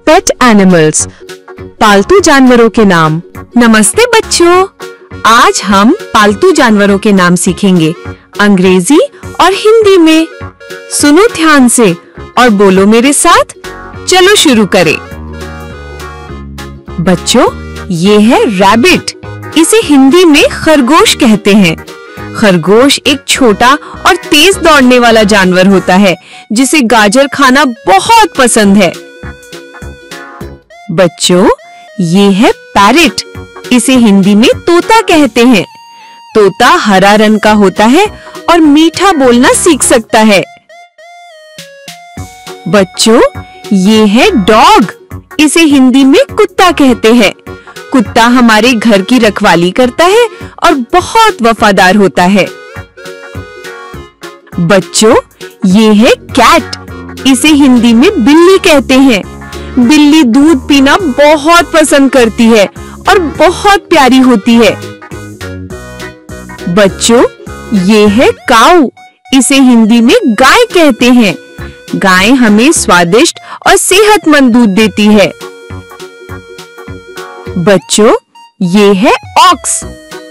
Pet animals, पालतू जानवरों के नाम। नमस्ते बच्चों, आज हम पालतू जानवरों के नाम सीखेंगे अंग्रेजी और हिंदी में। सुनो ध्यान से और बोलो मेरे साथ। चलो शुरू करें। बच्चों, ये है रैबिट। इसे हिंदी में खरगोश कहते हैं। खरगोश एक छोटा और तेज दौड़ने वाला जानवर होता है जिसे गाजर खाना बहुत पसंद है। बच्चों, ये है पैरट। इसे हिंदी में तोता कहते हैं। तोता हरा रंग का होता है और मीठा बोलना सीख सकता है। बच्चों, ये है डॉग। इसे हिंदी में कुत्ता कहते हैं। कुत्ता हमारे घर की रखवाली करता है और बहुत वफादार होता है। बच्चों, ये है कैट। इसे हिंदी में बिल्ली कहते हैं। बिल्ली दूध पीना बहुत पसंद करती है और बहुत प्यारी होती है। बच्चों, ये है काऊ। इसे हिंदी में गाय कहते हैं। गाय हमें स्वादिष्ट और सेहतमंद दूध देती है। बच्चों, ये है ऑक्स।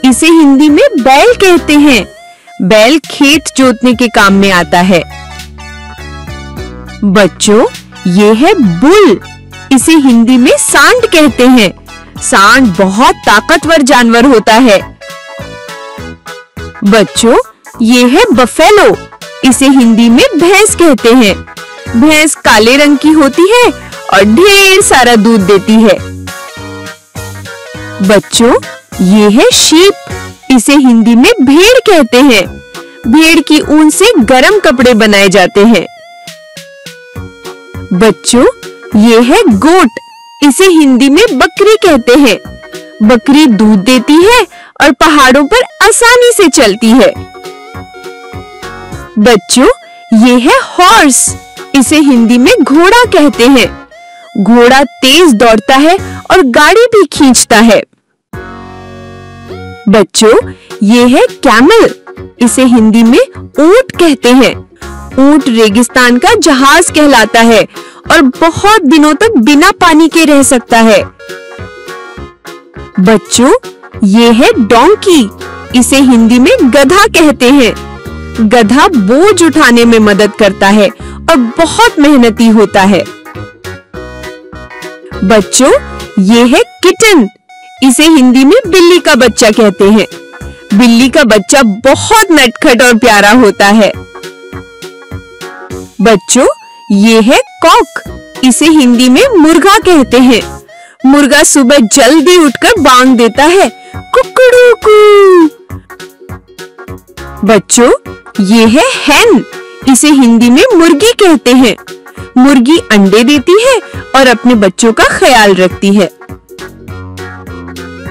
इसे हिंदी में बैल कहते हैं। बैल खेत जोतने के काम में आता है। बच्चों, ये है बुल। इसे हिंदी में सांड कहते हैं। सांड बहुत ताकतवर जानवर होता है। बच्चों, ये है बफेलो। इसे हिंदी में भैंस कहते हैं। भैंस काले रंग की होती है और ढेर सारा दूध देती है। बच्चों, ये है शीप। इसे हिंदी में भेड़ कहते हैं। भेड़ की ऊन से गरम कपड़े बनाए जाते हैं। बच्चों, ये है गोट। इसे हिंदी में बकरी कहते हैं। बकरी दूध देती है और पहाड़ों पर आसानी से चलती है। बच्चों, ये है हॉर्स। इसे हिंदी में घोड़ा कहते हैं। घोड़ा तेज दौड़ता है और गाड़ी भी खींचता है। बच्चों, ये है कैमल। इसे हिंदी में ऊंट कहते हैं। ऊंट रेगिस्तान का जहाज कहलाता है और बहुत दिनों तक बिना पानी के रह सकता है। बच्चों, ये है डोंकी। इसे हिंदी में गधा कहते हैं। गधा बोझ उठाने में मदद करता है और बहुत मेहनती होता है। बच्चों, ये है किटन। इसे हिंदी में बिल्ली का बच्चा कहते हैं। बिल्ली का बच्चा बहुत नटखट और प्यारा होता है। बच्चों, ये है कॉक। इसे हिंदी में मुर्गा कहते हैं। मुर्गा सुबह जल्दी उठकर बांग देता है, कुकड़ू। बच्चों, ये है हैन। इसे हिंदी में मुर्गी कहते हैं। मुर्गी अंडे देती है और अपने बच्चों का ख्याल रखती है।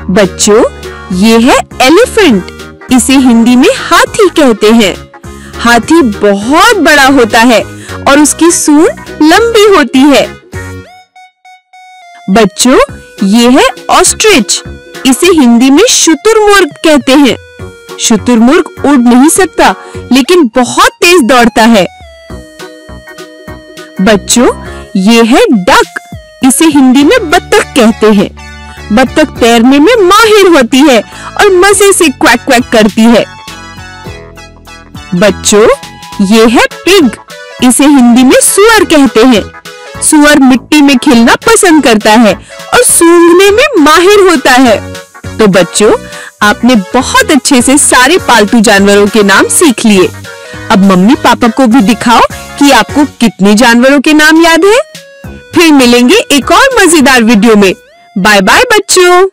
बच्चों, ये है एलिफेंट। इसे हिंदी में हाथी कहते हैं। हाथी बहुत बड़ा होता है और उसकी सूंड लंबी होती है। बच्चों, ये है ऑस्ट्रिच। इसे हिंदी में शुतुरमुर्ग कहते हैं। शुतुरमुर्ग उड़ नहीं सकता लेकिन बहुत तेज दौड़ता है। बच्चों, ये है डक। इसे हिंदी में बत्तख कहते हैं। बत्तख तैरने में माहिर होती है और मजे से क्वैक क्वैक करती है। बच्चों, ये है पिग। इसे हिंदी में सुअर कहते हैं। सुअर मिट्टी में खेलना पसंद करता है और सूंघने में माहिर होता है। तो बच्चों, आपने बहुत अच्छे से सारे पालतू जानवरों के नाम सीख लिए। अब मम्मी पापा को भी दिखाओ कि आपको कितने जानवरों के नाम याद है। फिर मिलेंगे एक और मजेदार वीडियो में। बाय बाय बच्चों।